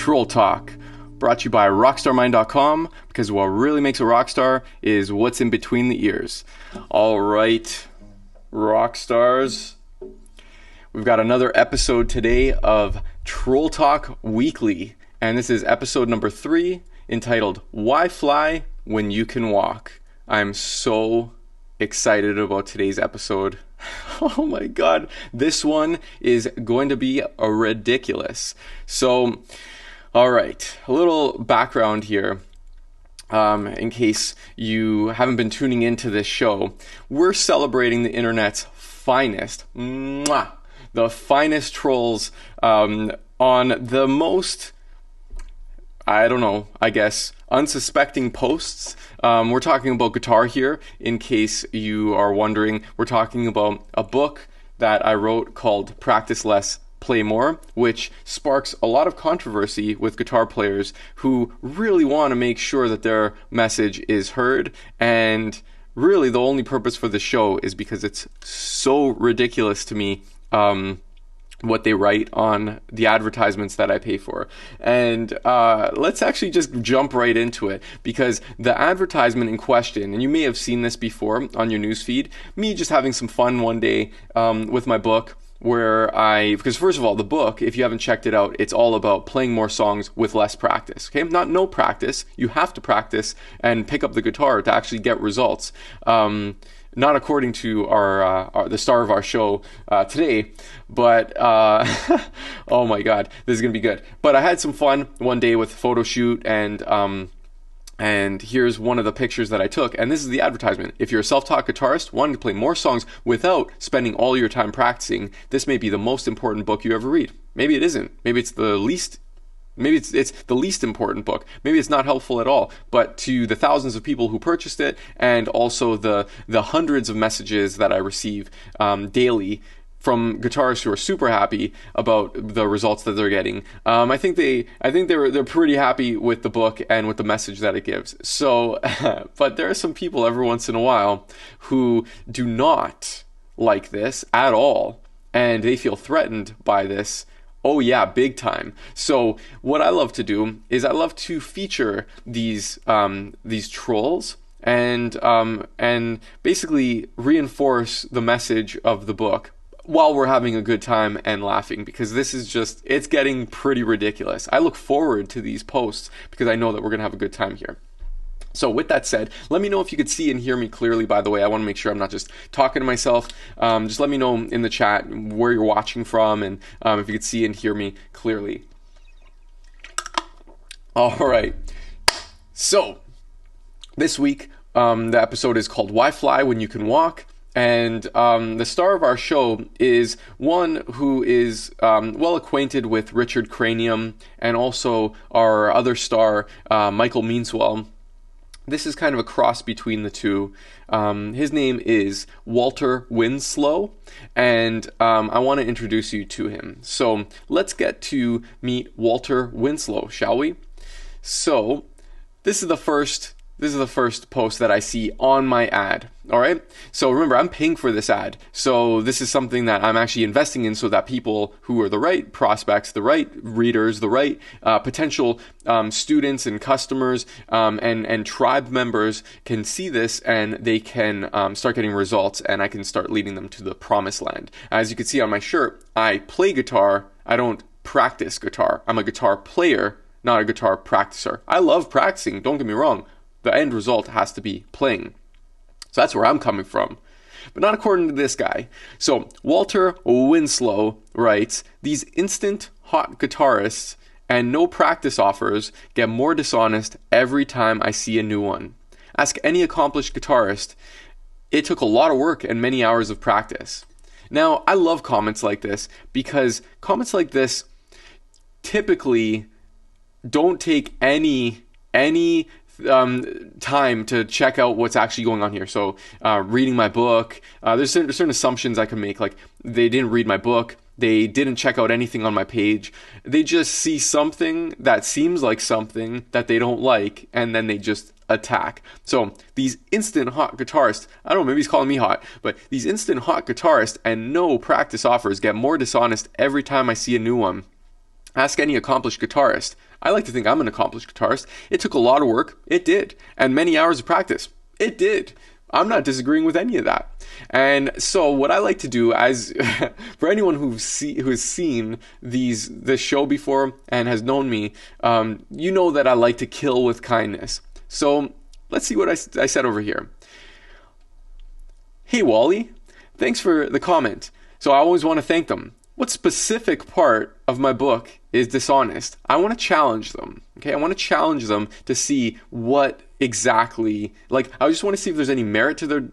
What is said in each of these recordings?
Troll Talk, brought to you by RockstarMind.com, because what really makes a rock star is what's in between the ears. All right, rock stars, we've got another episode today of Troll Talk Weekly, and this is episode number 3, entitled Why Fly When You Can Walk. I'm so excited about today's episode. Oh my god, this one is going to be ridiculous. So, all right, a little background here. In case you haven't been tuning into this show, we're celebrating the internet's finest, the finest trolls on the most, unsuspecting posts. We're talking about guitar here, in case you are wondering. We're talking about a book that I wrote called Practice Less, Play More, which sparks a lot of controversy with guitar players who really want to make sure that their message is heard. And really the only purpose for the show is because it's so ridiculous to me, what they write on the advertisements that I pay for. And let's actually just jump right into it, because the advertisement in question, and you may have seen this before on your newsfeed, me just having some fun one day with my book, because first of all, the book, if you haven't checked it out, it's all about playing more songs with less practice. Okay, not no practice. You have to practice and pick up the guitar to actually get results. Not according to the star of our show today, but oh my god, this is gonna be good. But I had some fun one day with a photo shoot, and here's one of the pictures that I took, and this is the advertisement. If you're a self-taught guitarist wanting to play more songs without spending all your time practicing, this may be the most important book you ever read. Maybe it isn't. Maybe it's the least. Maybe it's the least important book. Maybe it's not helpful at all. But to the thousands of people who purchased it, and also the hundreds of messages that I receive daily from guitarists who are super happy about the results that they're getting, I think they're pretty happy with the book and with the message that it gives. So, but there are some people every once in a while who do not like this at all, and they feel threatened by this. Oh yeah, big time. So what I love to do is I love to feature these trolls and basically reinforce the message of the book while we're having a good time and laughing, because this is just, it's getting pretty ridiculous. I look forward to these posts because I know that we're gonna have a good time here. So with that said, let me know if you could see and hear me clearly. By the way, I want to make sure I'm not just talking to myself. Just let me know in the chat where you're watching from, and if you could see and hear me clearly. All right. So this week, the episode is called Why Fly When You Can Walk? And the star of our show is one who is well acquainted with Richard Cranium, and also our other star, Michael Meanswell. This is kind of a cross between the two. His name is Walter Winslow, and I want to introduce you to him. So let's get to meet Walter Winslow, shall we? So this is the first post that I see on my ad. All right. So remember, I'm paying for this ad. So this is something that I'm actually investing in, so that people who are the right prospects, the right readers, the right potential students and customers and tribe members can see this, and they can start getting results, and I can start leading them to the promised land. As you can see on my shirt, I play guitar. I don't practice guitar. I'm a guitar player, not a guitar practicer. I love practicing. Don't get me wrong. The end result has to be playing. So that's where I'm coming from. But not according to this guy. So Walter Winslow writes, "These instant hot guitarists and no practice offers get more dishonest every time I see a new one. Ask any accomplished guitarist. It took a lot of work and many hours of practice." Now, I love comments like this, because comments like this typically don't take any time to check out what's actually going on here. So reading my book, there's certain assumptions I can make, like they didn't read my book, they didn't check out anything on my page, they just see something that seems like something that they don't like, and then they just attack. So these instant hot guitarists, I don't know, maybe he's calling me hot, but these instant hot guitarists and no practice offers get more dishonest every time I see a new one. Ask any accomplished guitarist. I like to think I'm an accomplished guitarist. It took a lot of work. It did. And many hours of practice. It did. I'm not disagreeing with any of that. And so what I like to do, as for anyone who has seen this show before and has known me, you know that I like to kill with kindness. So let's see what I said over here. Hey Wally, thanks for the comment. So I always want to thank them. What specific part of my book is dishonest? I want to challenge them. Okay, I want to challenge them to see what exactly. Like, I just want to see if there's any merit to their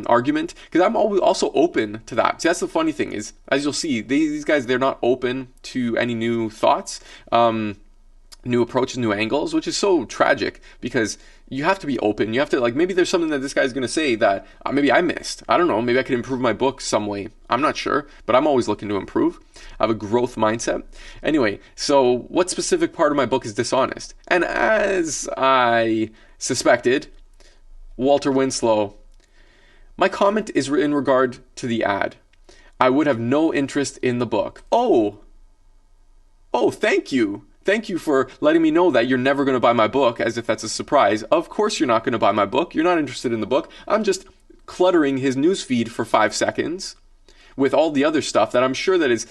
argument, because I'm always also open to that. See, that's the funny thing is, as you'll see, these guys, they're not open to any new thoughts, new approaches, new angles, which is so tragic, because you have to be open. You have to, like, maybe there's something that this guy's going to say that maybe I missed. I don't know. Maybe I could improve my book some way. I'm not sure, but I'm always looking to improve. I have a growth mindset. Anyway, so what specific part of my book is dishonest? And as I suspected, Walter Winslow, my comment is in regard to the ad. I would have no interest in the book. Oh, thank you. Thank you for letting me know that you're never going to buy my book, as if that's a surprise. Of course you're not going to buy my book. You're not interested in the book. I'm just cluttering his newsfeed for 5 seconds with all the other stuff that I'm sure that is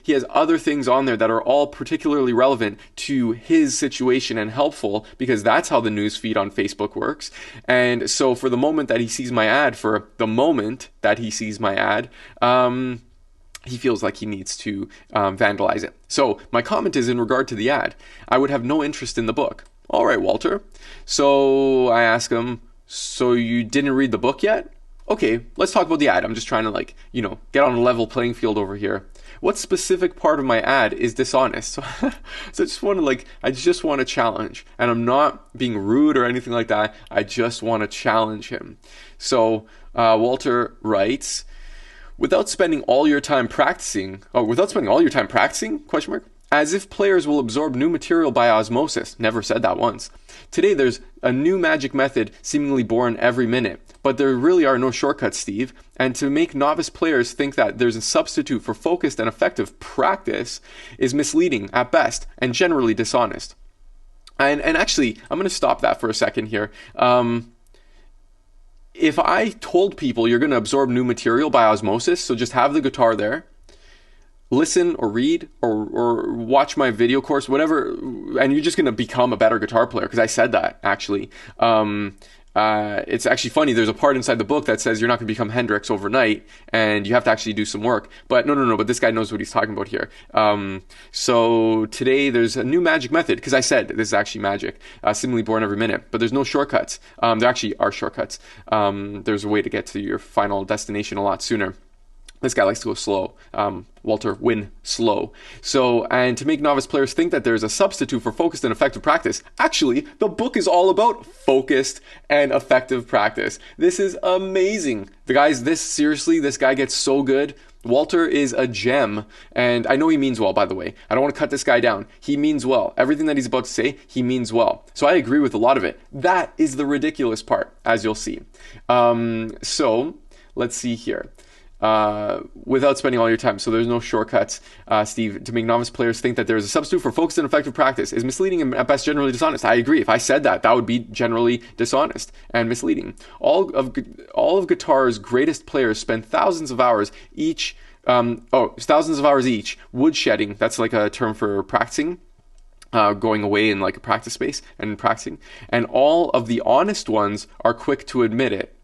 he has other things on there that are all particularly relevant to his situation and helpful, because that's how the newsfeed on Facebook works. And so for the moment that he sees my ad, he feels like he needs to vandalize it. So my comment is in regard to the ad. I would have no interest in the book. All right, Walter. So I ask him, so you didn't read the book yet? Okay, let's talk about the ad. I'm just trying to, get on a level playing field over here. What specific part of my ad is dishonest? So I just want to challenge. And I'm not being rude or anything like that. I just want to challenge him. So Walter writes, without spending all your time practicing, question mark, as if players will absorb new material by osmosis. Never said that once. Today there's a new magic method seemingly born every minute, but there really are no shortcuts, Steve. And to make novice players think that there's a substitute for focused and effective practice is misleading at best and generally dishonest. And actually, I'm going to stop that for a second here. If I told people you're going to absorb new material by osmosis, so just have the guitar there, listen or read or watch my video course, whatever, and you're just going to become a better guitar player, because I said that, actually. It's actually funny, there's a part inside the book that says you're not going to become Hendrix overnight, and you have to actually do some work. But no, but this guy knows what he's talking about here. So today there's a new magic method, because I said this is actually magic, seemingly born every minute, but there's no shortcuts. There actually are shortcuts. There's a way to get to your final destination a lot sooner. This guy likes to go slow. Walter Winslow. So, and to make novice players think that there's a substitute for focused and effective practice. Actually, the book is all about focused and effective practice. This is amazing. This guy gets so good. Walter is a gem, and I know he means well, by the way. I don't want to cut this guy down. He means well. Everything that he's about to say, he means well. So I agree with a lot of it. That is the ridiculous part, as you'll see. So, let's see here. Without spending all your time. So there's no shortcuts, Steve. To make novice players think that there is a substitute for focused and effective practice is misleading and at best generally dishonest. I agree. If I said that would be generally dishonest and misleading. All of guitar's greatest players spend thousands of hours each. Woodshedding. That's like a term for practicing. Going away in like a practice space and practicing. And all of the honest ones are quick to admit it.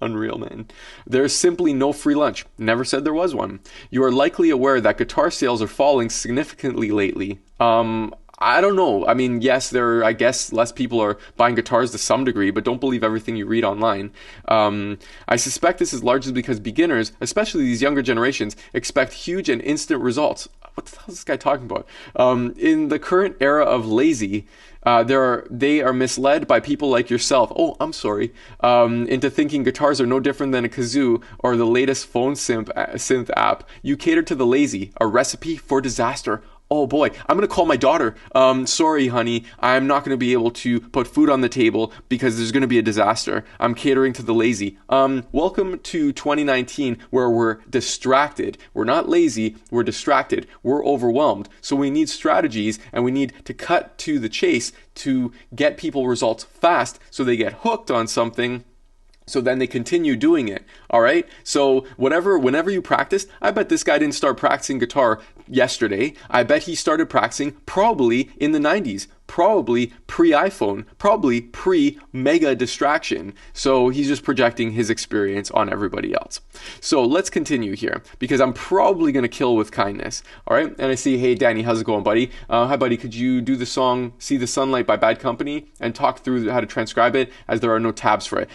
Unreal, man. There's simply no free lunch. Never said there was one. You are likely aware that guitar sales are falling significantly lately. I don't know. I mean, yes, I guess less people are buying guitars to some degree, but don't believe everything you read online. I suspect this is largely because beginners, especially these younger generations, expect huge and instant results. What the hell is this guy talking about? In the current era of lazy, they are misled by people like yourself. Oh, I'm sorry. Into thinking guitars are no different than a kazoo or the latest phone synth app. You cater to the lazy, a recipe for disaster. Oh boy, I'm going to call my daughter. Sorry, honey, I'm not going to be able to put food on the table because there's going to be a disaster. I'm catering to the lazy. Welcome to 2019 where we're distracted. We're not lazy, we're distracted. We're overwhelmed. So we need strategies and we need to cut to the chase to get people results fast so they get hooked on something. So then they continue doing it. All right. So whenever you practice, I bet this guy didn't start practicing guitar yesterday. I bet he started practicing probably in the 90s, probably pre-iPhone, probably pre-mega distraction. So he's just projecting his experience on everybody else. So let's continue here because I'm probably going to kill with kindness. All right. And I see, hey, Danny, how's it going, buddy? Hi, buddy. Could you do the song See the Sunlight by Bad Company and talk through how to transcribe it as there are no tabs for it?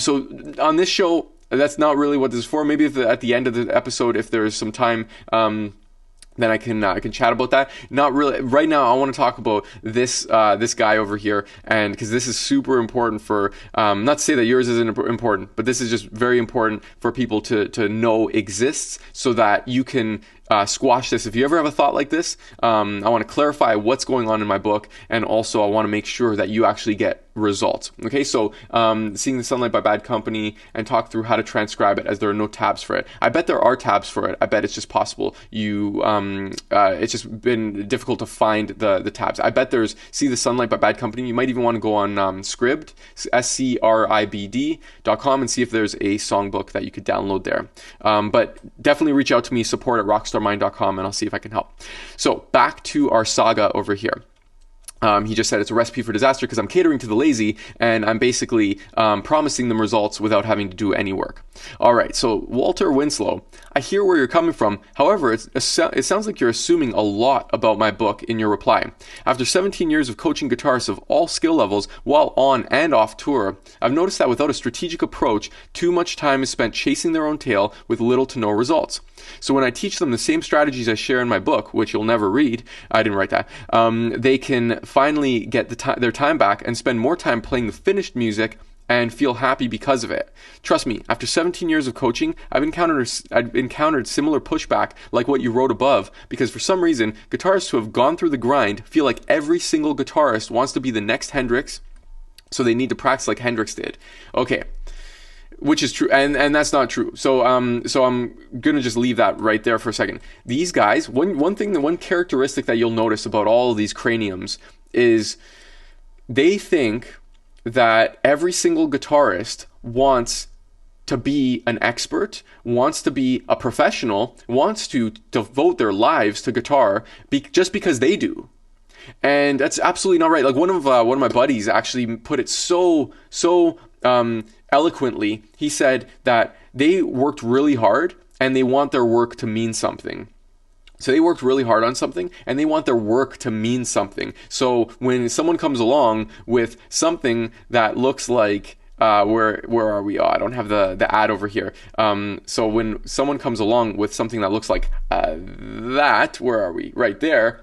So on this show, that's not really what this is for. Maybe at the end of the episode, if there is some time, then I can chat about that. Not really right now. I want to talk about this guy over here, and because this is super important for not to say that yours isn't important, but this is just very important for people to know exists, so that you can squash this. If you ever have a thought like this, I want to clarify what's going on in my book, and also I want to make sure that you actually get results. Okay, so Seeing the Sunlight by Bad Company and talk through how to transcribe it as there are no tabs for it. I bet there are tabs for it. I bet it's just possible it's just been difficult to find the tabs. I bet there's See the Sunlight by Bad Company. You might even want to go on Scribd, SCRIBD.com, and see if there's a songbook that you could download there. But definitely reach out to me, support@rockstarmind.com, and I'll see if I can help. So back to our saga over here. He just said it's a recipe for disaster because I'm catering to the lazy and I'm basically promising them results without having to do any work. All right, so Walter Winslow, I hear where you're coming from. However, it sounds like you're assuming a lot about my book in your reply. After 17 years of coaching guitarists of all skill levels while on and off tour, I've noticed that without a strategic approach, too much time is spent chasing their own tail with little to no results. So when I teach them the same strategies I share in my book, which you'll never read, I didn't write that, they can finally get their time back and spend more time playing the finished music and feel happy because of it. Trust me, after 17 years of coaching, I've encountered similar pushback like what you wrote above, because for some reason, guitarists who have gone through the grind feel like every single guitarist wants to be the next Hendrix, so they need to practice like Hendrix did. Okay. Which is true, and that's not true. So I'm gonna just leave that right there for a second. These guys, one characteristic that you'll notice about all of these craniums is they think that every single guitarist wants to be an expert, wants to be a professional, wants to devote their lives to guitar just because they do. And that's absolutely not right. Like one of my buddies actually put it so eloquently. He said that they worked really hard and they want their work to mean something. So they worked really hard on something and they want their work to mean something. So when someone comes along with something that looks like where are we? Oh, I don't have the ad over here. So when someone comes along with something that looks like that, where are we? Right there.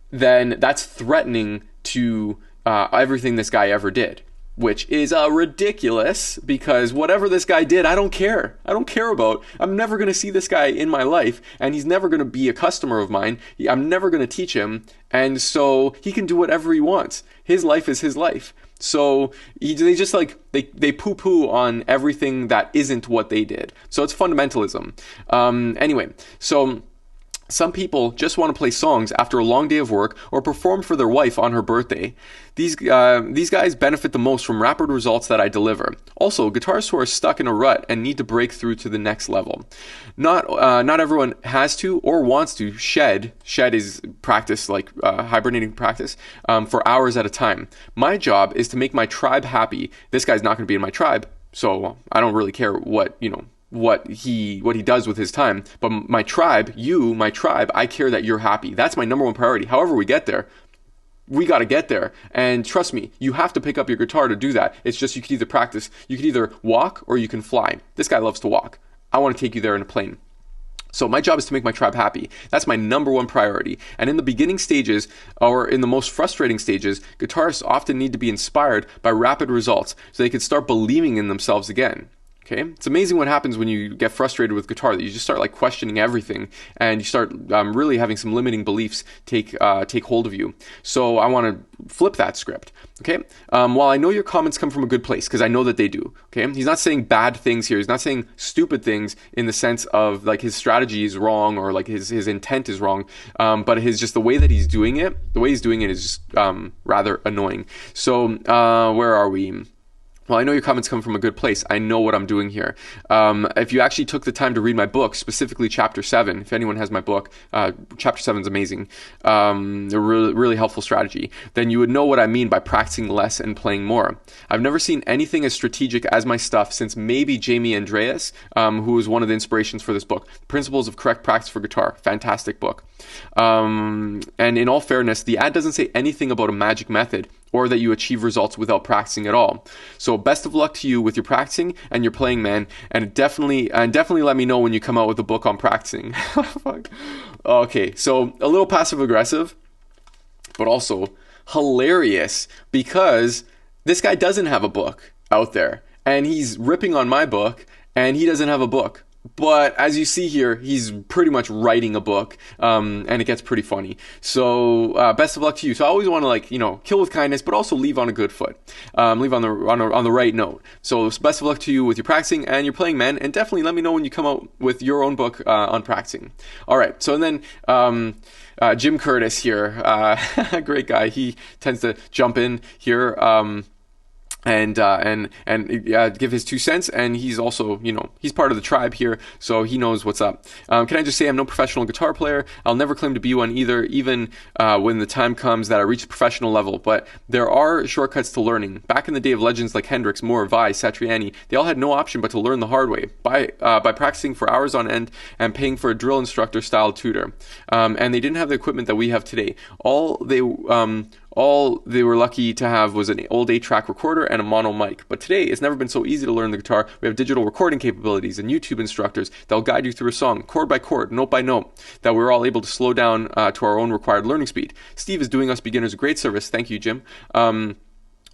Then that's threatening to everything this guy ever did, which is ridiculous, because whatever this guy did, I don't care. I don't care about. I'm never going to see this guy in my life, and he's never going to be a customer of mine. I'm never going to teach him, and so he can do whatever he wants. His life is his life. So they just they poo-poo on everything that isn't what they did. So it's fundamentalism. Anyway, so some people just want to play songs after a long day of work or perform for their wife on her birthday. These guys benefit the most from rapid results that I deliver. Also, guitarists who are stuck in a rut and need to break through to the next level. Not everyone has to or wants to shed. Shed is practice, like hibernating practice, for hours at a time. My job is to make my tribe happy. This guy's not going to be in my tribe, so I don't really care what he does with his time. But my tribe, I care that you're happy. That's my number one priority. However we get there, we got to get there. And trust me, you have to pick up your guitar to do that. It's just you can either practice, you can either walk or you can fly. This guy loves to walk. I want to take you there in a plane. So my job is to make my tribe happy. That's my number one priority. And in the beginning stages, or in the most frustrating stages, guitarists often need to be inspired by rapid results so they can start believing in themselves again. Okay, it's amazing what happens when you get frustrated with guitar, that you just start like questioning everything, and you start really having some limiting beliefs take hold of you. So I want to flip that script. Okay, while I know your comments come from a good place, because I know that they do. Okay, he's not saying bad things here. He's not saying stupid things in the sense of like his strategy is wrong or like his intent is wrong, but his just the way that he's doing it, is just rather annoying. So where are we? Well, I know your comments come from a good place. I know what I'm doing here. If you actually took the time to read my book, specifically Chapter 7, if anyone has my book, Chapter 7 is amazing. A really, really helpful strategy. Then you would know what I mean by practicing less and playing more. I've never seen anything as strategic as my stuff since maybe Jamie Andreas, who was one of the inspirations for this book. Principles of Correct Practice for Guitar. Fantastic book. And in all fairness, the ad doesn't say anything about a magic method or that you achieve results without practicing at all. So best of luck to you with your practicing and your playing, man. And definitely let me know when you come out with a book on practicing. Okay, so a little passive aggressive, but also hilarious because this guy doesn't have a book out there and he's ripping on my book and he doesn't have a book. But as you see here, he's pretty much writing a book, and it gets pretty funny. So best of luck to you. So I always want to kill with kindness, but also leave on a good foot, leave on the right note. So best of luck to you with your practicing and your playing, man. And definitely let me know when you come out with your own book on practicing. All right. So and then Jim Curtis here, great guy. He tends to jump in here. And give his 2 cents, and he's also, he's part of the tribe here, so he knows what's up. Can I just say I'm no professional guitar player? I'll never claim to be one either, even when the time comes that I reach the professional level, but there are shortcuts to learning. Back in the day of legends like Hendrix, Moore, Vai, Satriani, they all had no option but to learn the hard way, by practicing for hours on end and paying for a drill instructor style tutor. And they didn't have the equipment that we have today. All they were lucky to have was an old 8-track recorder and a mono mic. But today, it's never been so easy to learn the guitar. We have digital recording capabilities and YouTube instructors that will guide you through a song, chord by chord, note by note, that we're all able to slow down to our own required learning speed. Steve is doing us beginners a great service. Thank you, Jim.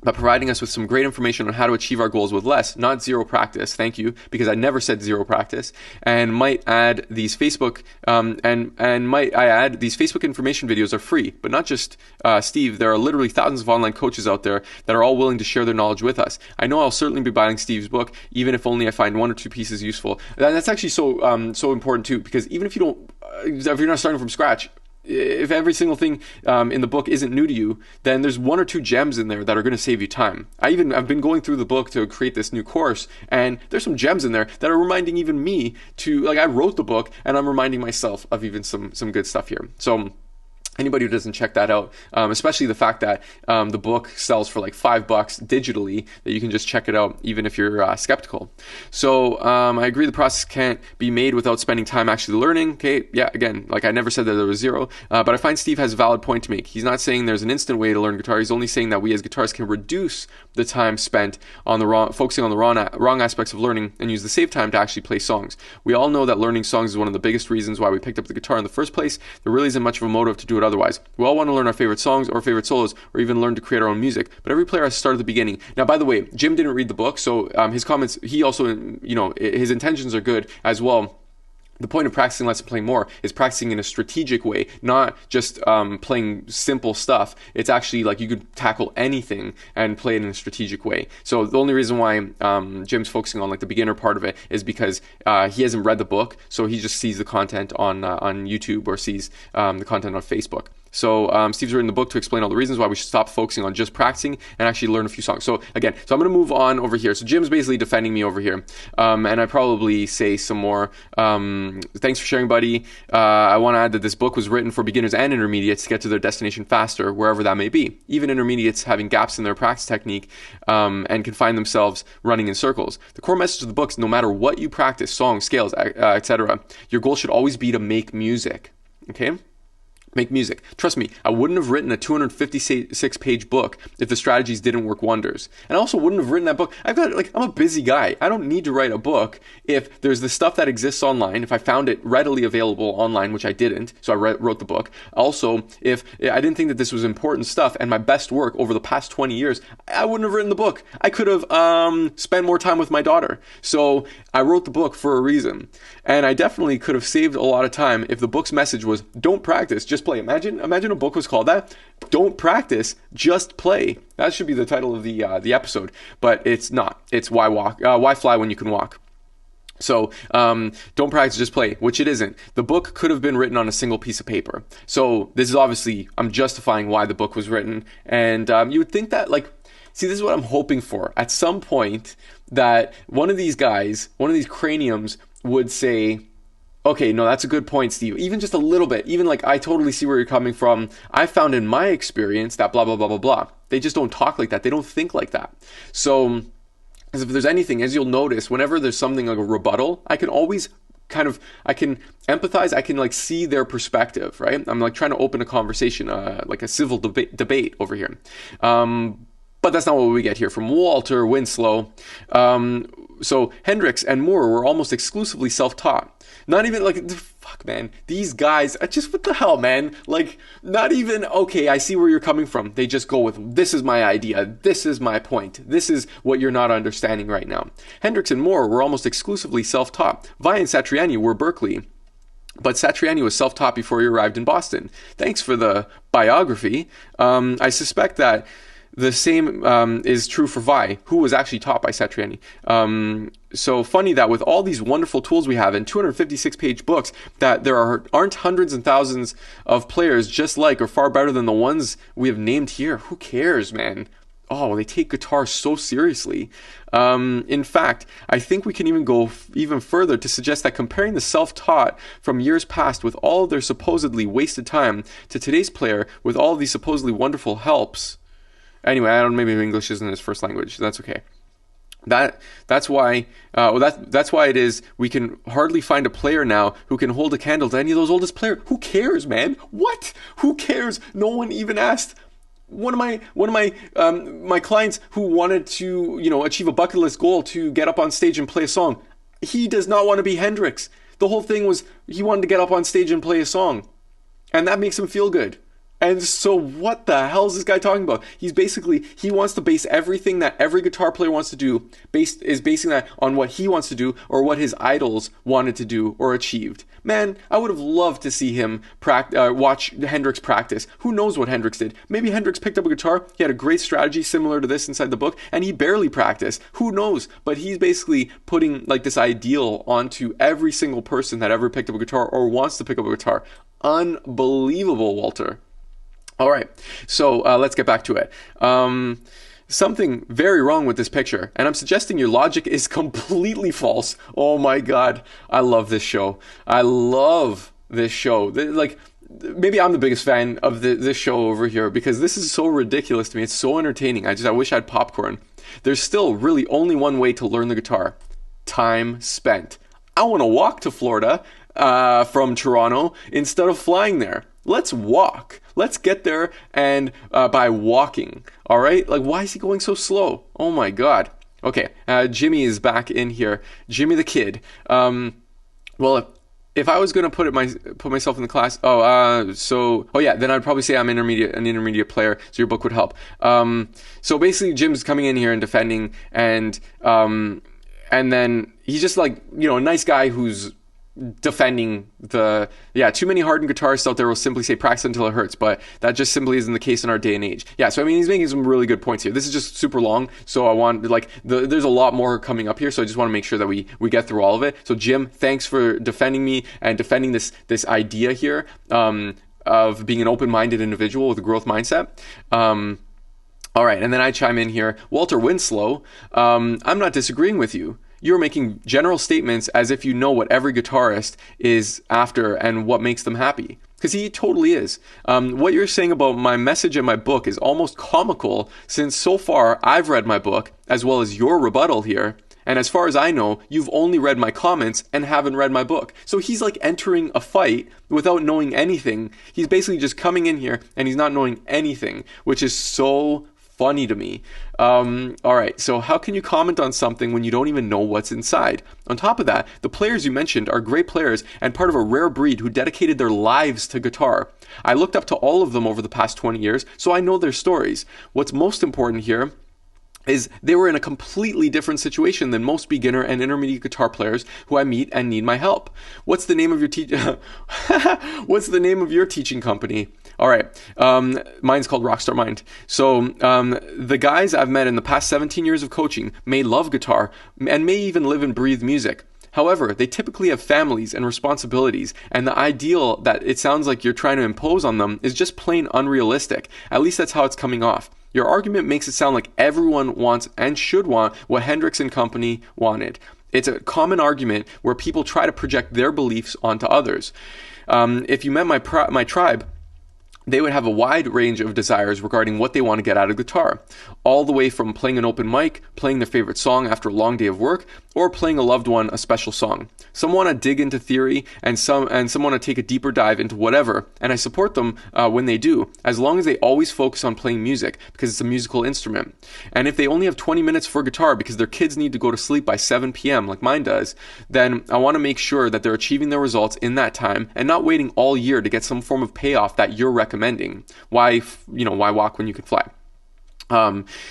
By providing us with some great information on how to achieve our goals with less, not zero practice. Thank you, because I never said zero practice. And might add these Facebook these Facebook information videos are free, but not just Steve. There are literally thousands of online coaches out there that are all willing to share their knowledge with us. I know I'll certainly be buying Steve's book, even if only I find 1 or 2 pieces useful. And that's actually so important too, because even if you're not starting from scratch, if every single thing in the book isn't new to you, then there's 1 or 2 gems in there that are going to save you time. I've been going through the book to create this new course, and there's some gems in there that are reminding even me to, I wrote the book and I'm reminding myself of even some good stuff here. So anybody who doesn't check that out, especially the fact that the book sells for like $5 digitally, that you can just check it out even if you're skeptical. So I agree the process can't be made without spending time actually learning. Okay, yeah, again, I never said that there was zero, but I find Steve has a valid point to make. He's not saying there's an instant way to learn guitar. He's only saying that we as guitarists can reduce the time spent on focusing on the wrong aspects of learning and use the saved time to actually play songs. We all know that learning songs is one of the biggest reasons why we picked up the guitar in the first place. There really isn't much of a motive to do it otherwise. We all want to learn our favorite songs or favorite solos, or even learn to create our own music, but every player has to start at the beginning. Now, by the way, Jim didn't read the book, so his comments, he also, his intentions are good as well. The point of practicing less and playing more is practicing in a strategic way, not just playing simple stuff. It's actually you could tackle anything and play it in a strategic way. So the only reason why Jim's focusing on the beginner part of it is because he hasn't read the book, so he just sees the content on YouTube or sees the content on Facebook. So Steve's written the book to explain all the reasons why we should stop focusing on just practicing and actually learn a few songs. So I'm going to move on over here. So Jim's basically defending me over here, and I probably say some more. Thanks for sharing, buddy. I want to add that this book was written for beginners and intermediates to get to their destination faster, wherever that may be. Even intermediates having gaps in their practice technique and can find themselves running in circles. The core message of the book is no matter what you practice, songs, scales, etc., your goal should always be to make music. Okay? make music. Trust me, I wouldn't have written a 256-page book if the strategies didn't work wonders. And I also wouldn't have written that book. I'm a busy guy. I don't need to write a book if there's the stuff that exists online, if I found it readily available online, which I didn't, so I wrote the book. Also, if I didn't think that this was important stuff and my best work over the past 20 years, I wouldn't have written the book. I could have spent more time with my daughter. So I wrote the book for a reason. And I definitely could have saved a lot of time if the book's message was, don't practice, just play. Imagine a book was called that. Don't practice, just play. That should be the title of the episode, but it's not. It's why fly when you can walk. So don't practice, just play, which it isn't. The book could have been written on a single piece of paper. So this is obviously, I'm justifying why the book was written. And you would think that, see, this is what I'm hoping for. At some point that one of these guys, one of these craniums would say, okay, no, that's a good point, Steve. Even just a little bit. Even I totally see where you're coming from. I found in my experience that blah, blah, blah, blah, blah. They just don't talk like that. They don't think like that. So as if there's anything, as you'll notice, whenever there's something like a rebuttal, I can always I can empathize. I can see their perspective, right? I'm trying to open a conversation, like a civil debate over here. But that's not what we get here from Walter Winslow. So Hendricks and Moore were almost exclusively self-taught. Not even fuck, man. These guys, just what the hell, man? Not even, okay, I see where you're coming from. They just go with, this is my idea. This is my point. This is what you're not understanding right now. Hendricks and Moore were almost exclusively self-taught. Vai and Satriani were Berkeley. But Satriani was self-taught before he arrived in Boston. Thanks for the biography. I suspect that the same is true for Vai, who was actually taught by Satriani. So funny that with all these wonderful tools we have in 256-page books, that there aren't hundreds and thousands of players just like or far better than the ones we have named here. Who cares, man? Oh, they take guitar so seriously. In fact, I think we can even go even further to suggest that comparing the self-taught from years past with all of their supposedly wasted time to today's player with all of these supposedly wonderful helps. Anyway, I don't know, maybe English isn't his first language. That's okay. That's why it is we can hardly find a player now who can hold a candle to any of those oldest players. Who cares, man? What? Who cares? No one even asked. One of my clients who wanted to achieve a bucket list goal to get up on stage and play a song. He does not want to be Hendrix. The whole thing was he wanted to get up on stage and play a song, and that makes him feel good. And so what the hell is this guy talking about? He wants to base everything that every guitar player wants to do, basing that on what he wants to do or what his idols wanted to do or achieved. Man, I would have loved to see him watch Hendrix practice. Who knows what Hendrix did? Maybe Hendrix picked up a guitar, he had a great strategy similar to this inside the book, and he barely practiced. Who knows? But he's basically putting this ideal onto every single person that ever picked up a guitar or wants to pick up a guitar. Unbelievable, Walter. All right, so let's get back to it. Something very wrong with this picture, and I'm suggesting your logic is completely false. Oh my God, I love this show. Maybe I'm the biggest fan of this show over here because this is so ridiculous to me. It's so entertaining. I wish I had popcorn. There's still really only one way to learn the guitar: time spent. I want to walk to Florida from Toronto instead of flying there. Let's walk. Let's get there and by walking. All right? Why is he going so slow? Oh my God. Okay. Jimmy is back in here. Jimmy the Kid. Well, if I was going to put myself in the class, then I'd probably say I'm an intermediate player, so your book would help. So basically, Jim's coming in here and defending, and then he's just a nice guy who's defending too many hardened guitarists out there will simply say practice until it hurts, but that just simply isn't the case in our day and age. So he's making some really good points here. This is just super long, so I want there's a lot more coming up here, so I just want to make sure that we get through all of it. So Jim, thanks for defending me and defending this idea here of being an open-minded individual with a growth mindset. All right, and then I chime in here. Walter Winslow, I'm not disagreeing with you. You're making general statements as if you know what every guitarist is after and what makes them happy. Because he totally is. What you're saying about my message in my book is almost comical, since so far I've read my book, as well as your rebuttal here, And as far as I know, you've only read my comments and haven't read my book. So he's like entering a fight without knowing anything. He's basically just coming in here and he's not knowing anything, which is so funny to me. All right, so how can you comment on something when you don't even know what's inside? On top of that, the players you mentioned are great players and part of a rare breed who dedicated their lives to guitar. I looked up to all of them over the past 20 years, so I know their stories. What's most important here is they were in a completely different situation than most beginner and intermediate guitar players who I meet and need my help. What's the name of your What's the name of your teaching company? All right, mine's called Rockstar Mind. So the guys I've met in the past 17 years of coaching may love guitar and may even live and breathe music. However, they typically have families and responsibilities, and the ideal that it sounds like you're trying to impose on them is just plain unrealistic. At least that's how it's coming off. Your argument makes it sound like everyone wants and should want what Hendrix and company wanted. It's a common argument where people try to project their beliefs onto others. If you met my tribe, they would have a wide range of desires regarding what they want to get out of guitar, all the way from playing an open mic, playing their favorite song after a long day of work, or playing a loved one a special song. Some want to dig into theory, and some want to take a deeper dive into whatever, and I support them when they do, as long as they always focus on playing music, because it's a musical instrument. And if they only have 20 minutes for guitar because their kids need to go to sleep by 7 p.m. like mine does, then I want to make sure that they're achieving their results in that time and not waiting all year to get some form of payoff that you're recommending. Why walk when you can fly?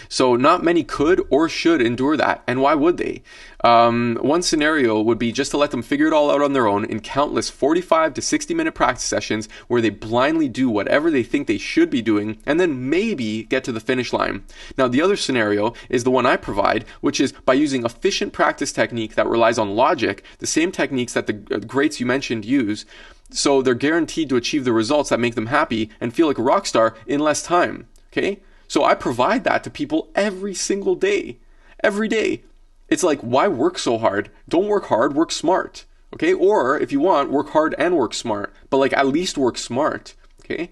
So not many could or should endure that, and why would they? One scenario would be just to let them figure it all out on their own in countless 45 to 60 minute practice sessions where they blindly do whatever they think they should be doing and then maybe get to the finish line. Now the other scenario is the one I provide, which is by using efficient practice technique that relies on logic, the same techniques that the greats you mentioned use, so they're guaranteed to achieve the results that make them happy and feel like a rock star in less time. Okay? So I provide that to people every single day. Every day. It's like, why work so hard? Don't work hard, work smart. Okay? Or if you want, work hard and work smart. But like at least work smart. Okay?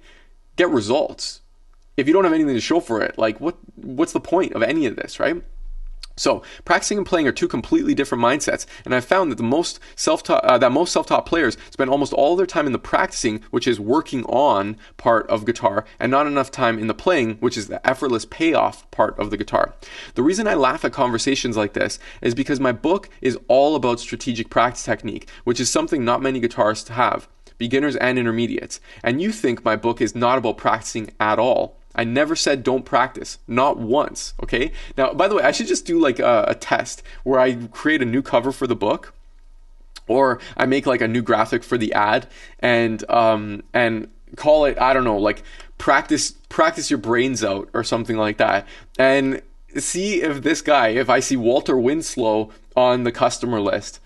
Get results. If you don't have anything to show for it, like what's the point of any of this, right? So practicing and playing are two completely different mindsets, and I've found that most self-taught players spend almost all their time in the practicing, which is working on part of guitar, and not enough time in the playing, which is the effortless payoff part of the guitar. The reason I laugh at conversations like this is because my book is all about strategic practice technique, which is something not many guitarists have, beginners and intermediates. And you think my book is not about practicing at all. I never said don't practice, not once, okay? Now, by the way, I should just do like a test where I create a new cover for the book, or I make like a new graphic for the ad and call it, I don't know, like practice your brains out or something like that, and see if I see Walter Winslow on the customer list.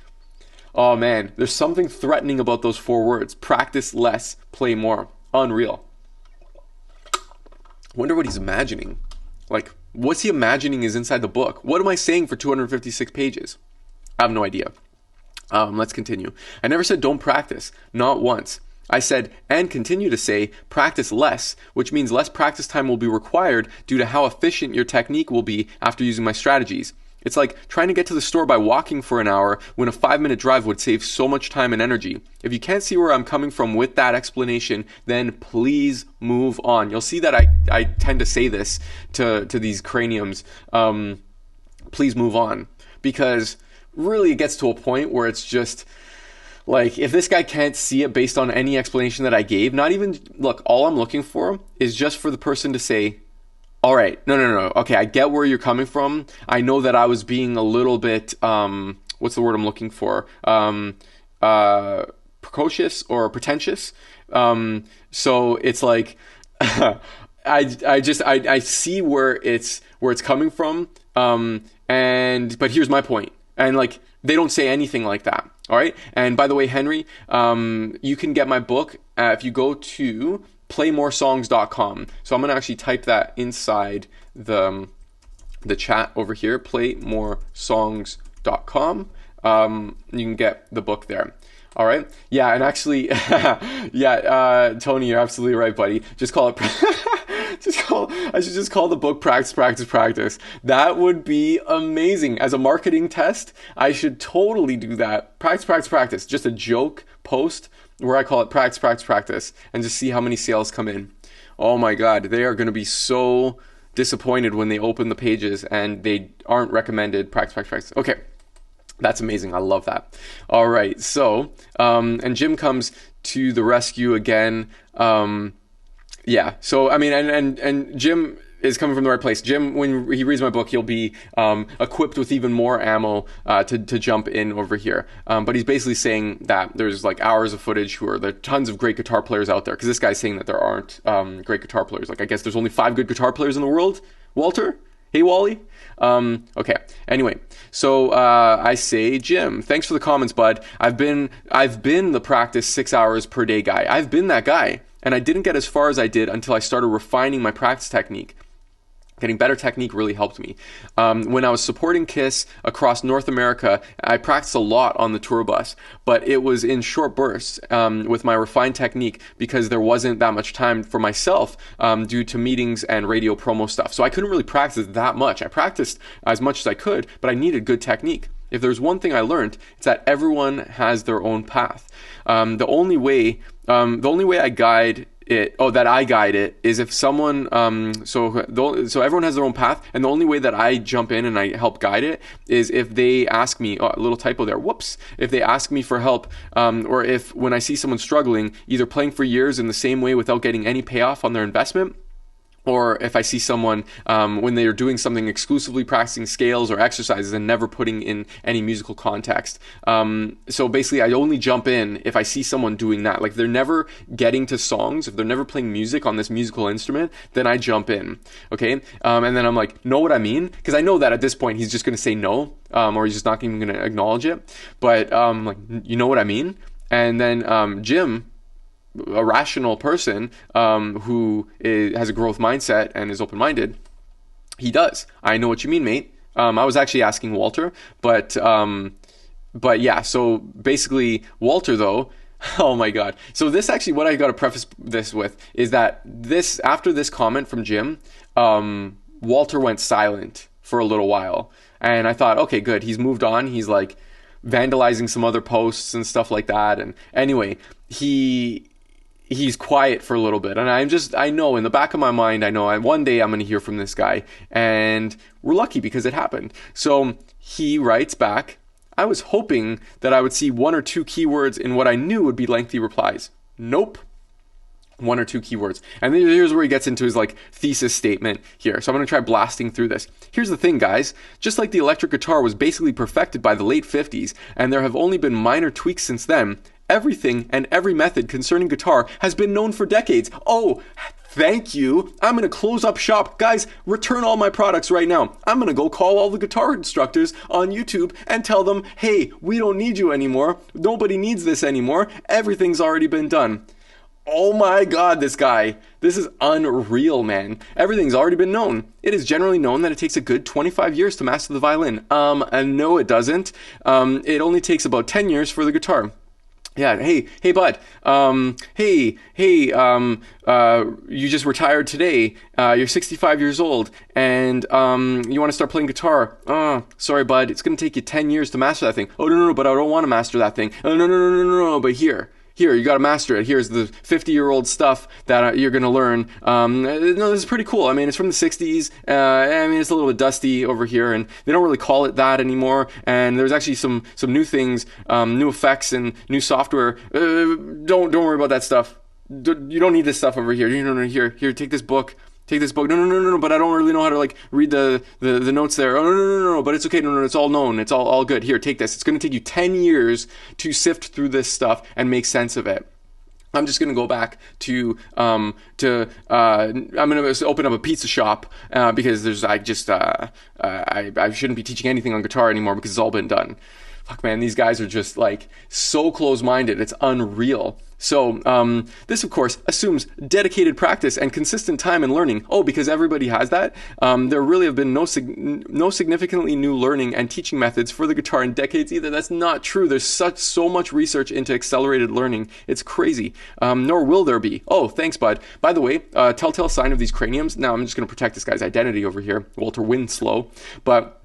Oh man, there's something threatening about those 4 words: practice less, play more. Unreal. Wonder what he's imagining. Like, what's he imagining is inside the book? What am I saying for 256 pages? I have no idea. Let's continue. I never said don't practice, not once. I said, and continue to say, practice less, which means less practice time will be required due to how efficient your technique will be after using my strategies. It's like trying to get to the store by walking for an hour when a 5-minute drive would save so much time and energy. If you can't see where I'm coming from with that explanation, then please move on. You'll see that I tend to say this to these craniums. Please move on. Because really it gets to a point where it's just like, if this guy can't see it based on any explanation that I gave, all I'm looking for is just for the person to say, all right, no. Okay, I get where you're coming from. I know that I was being a little bit, what's the word I'm looking for? Precocious or pretentious. So it's like, I see where it's coming from. But here's my point. And like, they don't say anything like that. All right. And by the way, Henry, you can get my book if you go to playmoresongs.com. So I'm going to actually type that inside the chat over here, playmoresongs.com. You can get the book there. All right. Yeah. And actually, Tony, you're absolutely right, buddy. Just call it I should just call the book Practice, Practice, Practice. That would be amazing. As a marketing test, I should totally do that. Practice, practice, practice. Just a joke post where I call it Practice, Practice, Practice, and just see how many sales come in. Oh my God, they are going to be so disappointed when they open the pages and they aren't recommended practice, practice, practice. Okay, that's amazing. I love that. All right, so, and Jim comes to the rescue again. Yeah, so, I mean, and Jim is coming from the right place. Jim, when he reads my book, he'll be equipped with even more ammo to jump in over here. But he's basically saying that there's like hours of footage there are tons of great guitar players out there. Because this guy's saying that there aren't great guitar players. Like, I guess there's only 5 good guitar players in the world. Walter? Hey, Wally? Okay. Anyway, so I say, Jim, thanks for the comments, bud. I've been the practice 6 hours per day guy. I've been that guy. And I didn't get as far as I did until I started refining my practice technique. Getting better technique really helped me. When I was supporting KISS across North America, I practiced a lot on the tour bus, but it was in short bursts with my refined technique because there wasn't that much time for myself due to meetings and radio promo stuff. So I couldn't really practice that much. I practiced as much as I could, but I needed good technique. If there's one thing I learned, it's that everyone has their own path. The only way I guide it is if someone so everyone has their own path, and the only way that I jump in and I help guide it is if they ask me, a little typo there, whoops, if they ask me for help, or if when I see someone struggling, either playing for years in the same way without getting any payoff on their investment, or if I see someone when they are doing something exclusively practicing scales or exercises and never putting in any musical context. So basically, I only jump in if I see someone doing that. Like, if they're never getting to songs, if they're never playing music on this musical instrument, then I jump in, okay? And then I'm like, know what I mean? Because I know that at this point, he's just going to say no, or he's just not even going to acknowledge it. But like, you know what I mean? And then Jim, a rational person who has a growth mindset and is open-minded, he does. I know what you mean, mate. I was actually asking Walter, but yeah. So basically, Walter though. Oh my God. So this actually, what I got to preface this with is that after this comment from Jim, Walter went silent for a little while, and I thought, okay, good. He's moved on. He's like vandalizing some other posts and stuff like that. And anyway, he's quiet for a little bit, and I know in the back of my mind, one day I'm going to hear from this guy, and we're lucky because it happened. So he writes back, I was hoping that I would see 1 or 2 keywords in what I knew would be lengthy replies. Nope. 1 or 2 keywords. And then here's where he gets into his like thesis statement here. So I'm going to try blasting through this. Here's the thing, guys. Just like the electric guitar was basically perfected by the late 50s, and there have only been minor tweaks since then, everything and every method concerning guitar has been known for decades. Oh, thank you. I'm going to close up shop. Guys, return all my products right now. I'm going to go call all the guitar instructors on YouTube and tell them, hey, we don't need you anymore. Nobody needs this anymore. Everything's already been done. Oh my God, this guy. This is unreal, man. Everything's already been known. It is generally known that it takes a good 25 years to master the violin. And no, it doesn't. It only takes about 10 years for the guitar. Yeah, hey, bud. You just retired today. You're 65 years old, and you want to start playing guitar. Sorry, bud. It's going to take you 10 years to master that thing. Oh, no, but I don't want to master that thing. Oh, no, but here, you got to master it. Here's the 50-year-old stuff that you're going to learn. No, this is pretty cool. I mean, it's from the 60s. I mean, it's a little bit dusty over here, and they don't really call it that anymore. And there's actually some new things, new effects and new software. Don't worry about that stuff. You don't need this stuff over here. Here, take this book. Take this book. No, but I don't really know how to like read the notes there. Oh, no, but it's okay. No, it's all known. It's all good. Here, take this. It's going to take you 10 years to sift through this stuff and make sense of it. I'm just going to go back to I'm going to open up a pizza shop because I shouldn't be teaching anything on guitar anymore because it's all been done. fuck, man, these guys are just like so close-minded. It's unreal. So this, of course, assumes dedicated practice and consistent time in learning. Oh, because everybody has that? There really have been no significantly new learning and teaching methods for the guitar in decades either. That's not true. There's so much research into accelerated learning. It's crazy. Nor will there be. Oh, thanks, bud. By the way, telltale sign of these craniums. Now, I'm just going to protect this guy's identity over here, Walter Winslow. But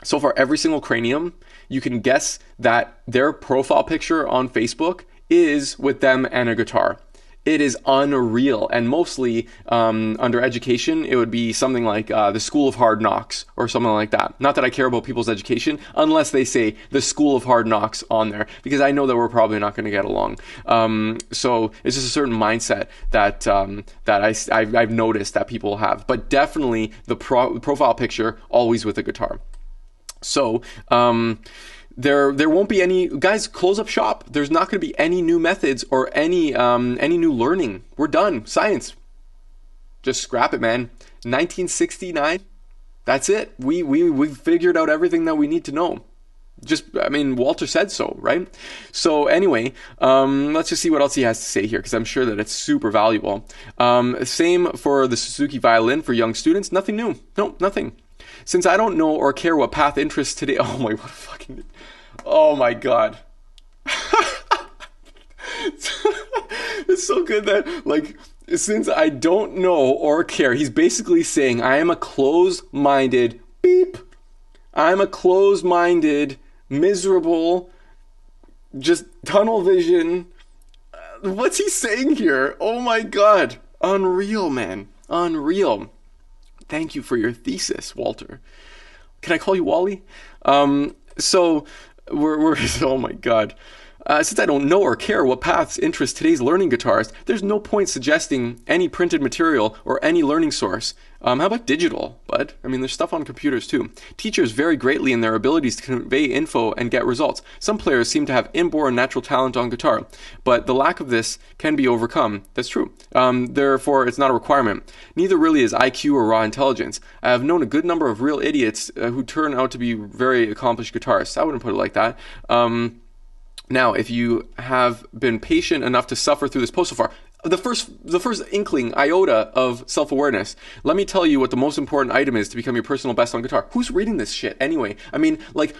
so far, every single cranium, you can guess that their profile picture on Facebook is with them and a guitar. It is unreal. And mostly under education, it would be something like the School of Hard Knocks or something like that. Not that I care about people's education, unless they say the School of Hard Knocks on there, because I know that we're probably not going to get along. So it's just a certain mindset that I've noticed that people have. But definitely the profile picture always with a guitar. So there won't be any, guys, close up shop. There's not going to be any new methods or any new learning. We're done. Science. Just scrap it, man. 1969. That's it. We figured out everything that we need to know. Walter said so, right? So anyway, let's just see what else he has to say here, because I'm sure that it's super valuable. Same for the Suzuki violin for young students. Nothing new. No, nothing. Since I don't know or care what path interests today. Oh my god. It's so good that, like, since I don't know or care, he's basically saying I am a closed-minded I'm a closed-minded, miserable, just tunnel vision. What's he saying here? Oh my god. Unreal, man. Unreal. Thank you for your thesis, Walter. Can I call you Wally? So we're oh my god. Since I don't know or care what paths interest today's learning guitarist, there's no point suggesting any printed material or any learning source. How about digital, bud? There's stuff on computers too. Teachers vary greatly in their abilities to convey info and get results. Some players seem to have inborn natural talent on guitar, but the lack of this can be overcome. That's true. Therefore, it's not a requirement. Neither really is IQ or raw intelligence. I have known a good number of real idiots who turn out to be very accomplished guitarists. I wouldn't put it like that. Now, if you have been patient enough to suffer through this post so far, the first inkling, iota of self-awareness, let me tell you what the most important item is to become your personal best on guitar. Who's reading this shit anyway?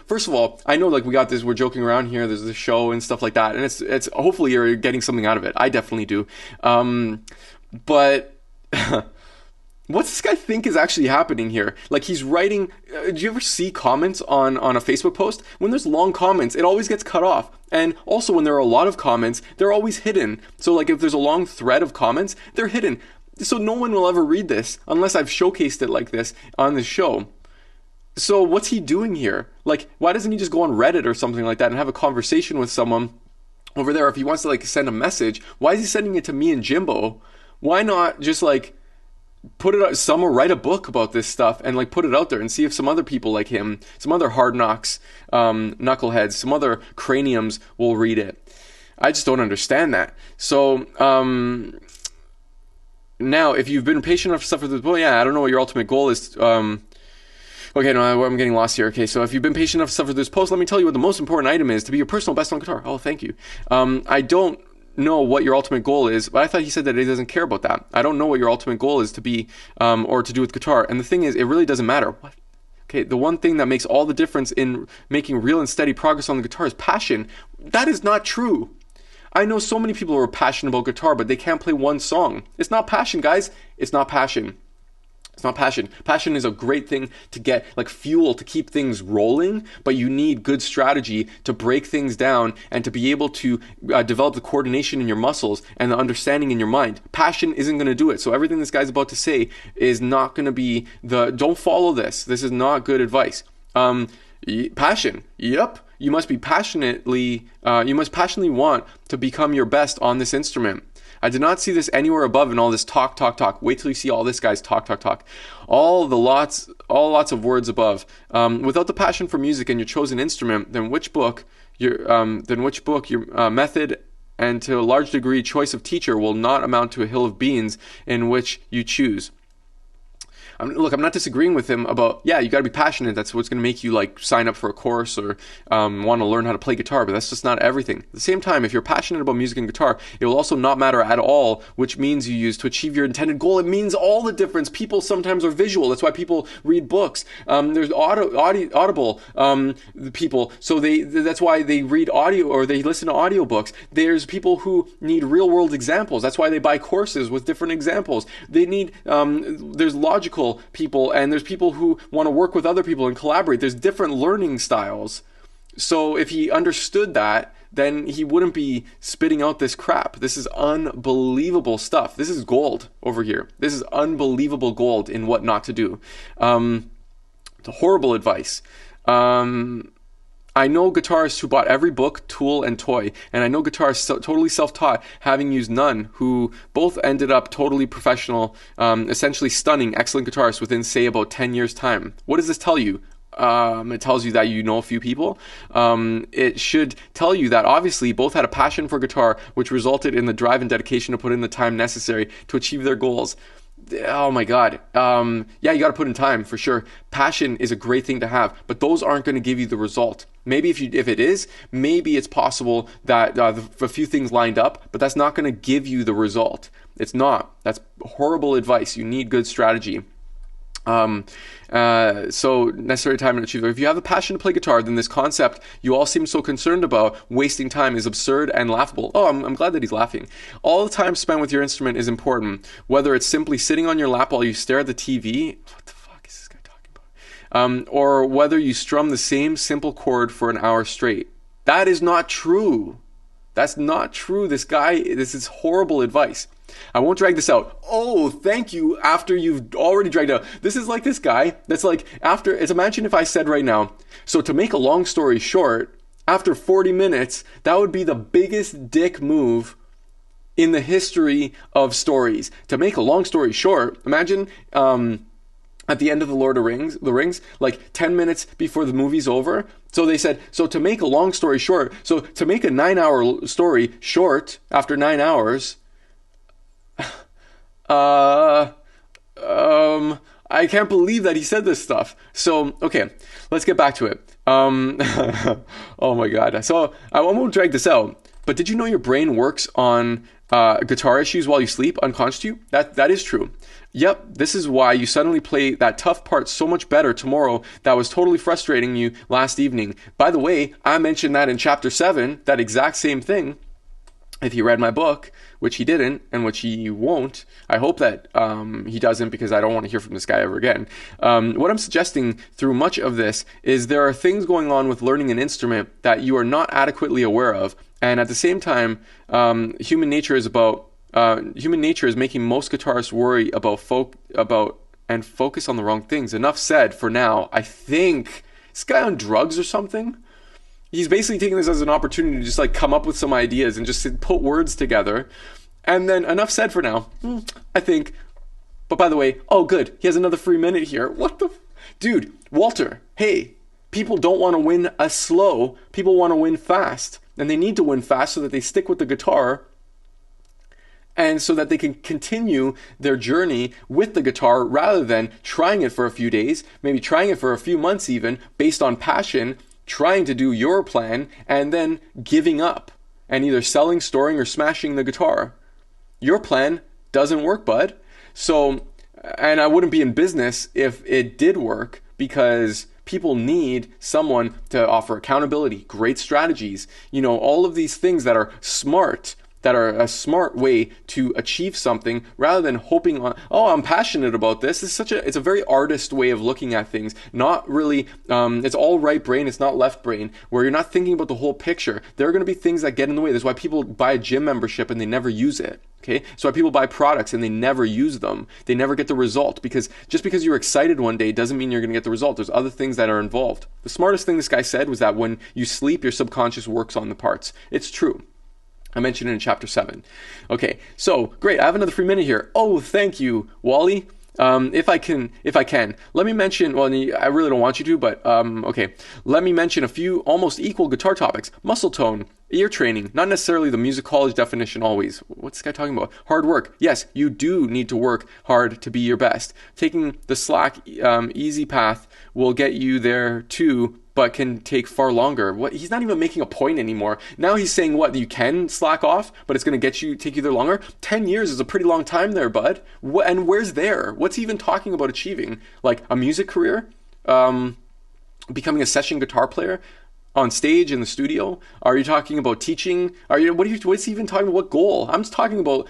First of all, I know, like, we got this, we're joking around here, there's this show and stuff like that, and it's hopefully you're getting something out of it. I definitely do. But what's this guy think is actually happening here? Like, he's writing, do you ever see comments on a Facebook post? When there's long comments, it always gets cut off. And also when there are a lot of comments, they're always hidden. So like if there's a long thread of comments, they're hidden. So no one will ever read this unless I've showcased it like this on the show. So what's he doing here? Like, why doesn't he just go on Reddit or something like that and have a conversation with someone over there? If he wants to like send a message, why is he sending it to me and Jimbo? Why not just like put it out somewhere, write a book about this stuff and like put it out there and see if some other people like him, some other hard knocks, knuckleheads, some other craniums will read it. I just don't understand that. So now if you've been patient enough to suffer through, well, yeah, I don't know what your ultimate goal is. Okay, no, I'm getting lost here. Okay, so if you've been patient enough to suffer through this post, let me tell you what the most important item is to be your personal best on guitar. Oh, thank you. I don't know what your ultimate goal is, but I thought he said that he doesn't care about that. I don't know what your ultimate goal is to be or to do with guitar. And the thing is, it really doesn't matter. What? Okay, the one thing that makes all the difference in making real and steady progress on the guitar is passion. That is not true. I know so many people who are passionate about guitar, but they can't play one song. It's not passion, guys. It's not passion. It's not passion. Passion is a great thing to get, like fuel to keep things rolling, but you need good strategy to break things down and to be able to develop the coordination in your muscles and the understanding in your mind. Passion isn't going to do it. So everything this guy's about to say is not going to be don't follow this. This is not good advice. Passion. Yep. You must passionately want to become your best on this instrument. I did not see this anywhere above in all this talk. Wait till you see all this guy's talk. All lots of words above. Without the passion for music and your chosen instrument, then which book your method and to a large degree choice of teacher will not amount to a hill of beans in which you choose. Look, I'm not disagreeing with him about, yeah, you got to be passionate. That's what's going to make you like sign up for a course or want to learn how to play guitar, but that's just not everything. At the same time, if you're passionate about music and guitar, it will also not matter at all which means you use to achieve your intended goal. It means all the difference. People sometimes are visual. That's why people read books. There's audible people, so that's why they read audio or they listen to audiobooks. There's people who need real world examples. That's why they buy courses with different examples. They need there's logical people, and there's people who want to work with other people and collaborate. There's different learning styles. So if he understood that, then he wouldn't be spitting out this crap. This is unbelievable stuff. This is gold over here. This is unbelievable gold in what not to do. It's horrible advice. I know guitarists who bought every book, tool, and toy, and I know guitarists totally self-taught, having used none, who both ended up totally professional, essentially stunning, excellent guitarists within, say, about 10 years' time. What does this tell you? It tells you that you know a few people. It should tell you that obviously both had a passion for guitar, which resulted in the drive and dedication to put in the time necessary to achieve their goals. Oh my God. Yeah, you got to put in time for sure. Passion is a great thing to have, but those aren't going to give you the result. Maybe if it is, maybe it's possible that a few things lined up, but that's not going to give you the result. It's not. That's horrible advice. You need good strategy. So necessary time to achieve. If you have a passion to play guitar, then this concept you all seem so concerned about wasting time is absurd and laughable. Oh, I'm glad that he's laughing. All the time spent with your instrument is important, whether it's simply sitting on your lap while you stare at the TV. What the fuck is this guy talking about? Or whether you strum the same simple chord for an hour straight. That is not true. That's not true. This is horrible advice. I won't drag this out. Oh, thank you. After you've already dragged out. This is like this guy that's like, imagine if I said right now, so to make a long story short, after 40 minutes, that would be the biggest dick move in the history of stories. To make a long story short, imagine, at the end of the Lord of the Rings, like 10 minutes before the movie's over. So they said, so to make a long story short, so to make a 9-hour story short after 9 hours, I can't believe that he said this stuff. So, okay, let's get back to it. Oh my God. So I won't drag this out, but did you know your brain works on guitar issues while you sleep, unconscious to you? That is true. Yep, this is why you suddenly play that tough part so much better tomorrow that was totally frustrating you last evening. By the way, I mentioned that in chapter 7, that exact same thing. If he read my book, which he didn't, and which he won't, I hope that he doesn't, because I don't want to hear from this guy ever again. What I'm suggesting through much of this is there are things going on with learning an instrument that you are not adequately aware of, and at the same time, human nature is making most guitarists worry about and focus on the wrong things. Enough said for now. I think this guy on drugs or something. He's basically taking this as an opportunity to just like come up with some ideas and just put words together. And then enough said for now, I think. But by the way, oh good, he has another free minute here. What the? Dude, Walter, hey, people don't want to win slow. People want to win fast. And they need to win fast so that they stick with the guitar and so that they can continue their journey with the guitar rather than trying it for a few days, maybe trying it for a few months even, based on passion, trying to do your plan, and then giving up and either selling, storing, or smashing the guitar. Your plan doesn't work, bud. So, and I wouldn't be in business if it did work, because people need someone to offer accountability, great strategies, all of these things that are smart, that are a smart way to achieve something, rather than hoping on, I'm passionate about this. It's a very artist way of looking at things. Not really, it's all right brain, it's not left brain, where you're not thinking about the whole picture. There are going to be things that get in the way. That's why people buy a gym membership and they never use it. Okay, so why people buy products and they never use them. They never get the result, because just because you're excited one day doesn't mean you're going to get the result. There's other things that are involved. The smartest thing this guy said was that when you sleep, your subconscious works on the parts. It's true. I mentioned it in chapter 7. Okay, so great. I have another free minute here. Oh, thank you, Wally. If I can, let me mention, well, I really don't want you to, but okay. Let me mention a few almost equal guitar topics. Muscle tone Ear training, not necessarily the music college definition always. What's this guy talking about? Hard work. Yes, you do need to work hard to be your best. Taking the slack, easy path will get you there too, but can take far longer. What? He's not even making a point anymore. Now he's saying what? You can slack off, but it's going to take you there longer? 10 years is a pretty long time there, bud. And where's there? What's he even talking about achieving? Like a music career? Becoming a session guitar player? On stage in the studio? Are you talking about teaching? What's he even talking about? What goal? I'm just talking about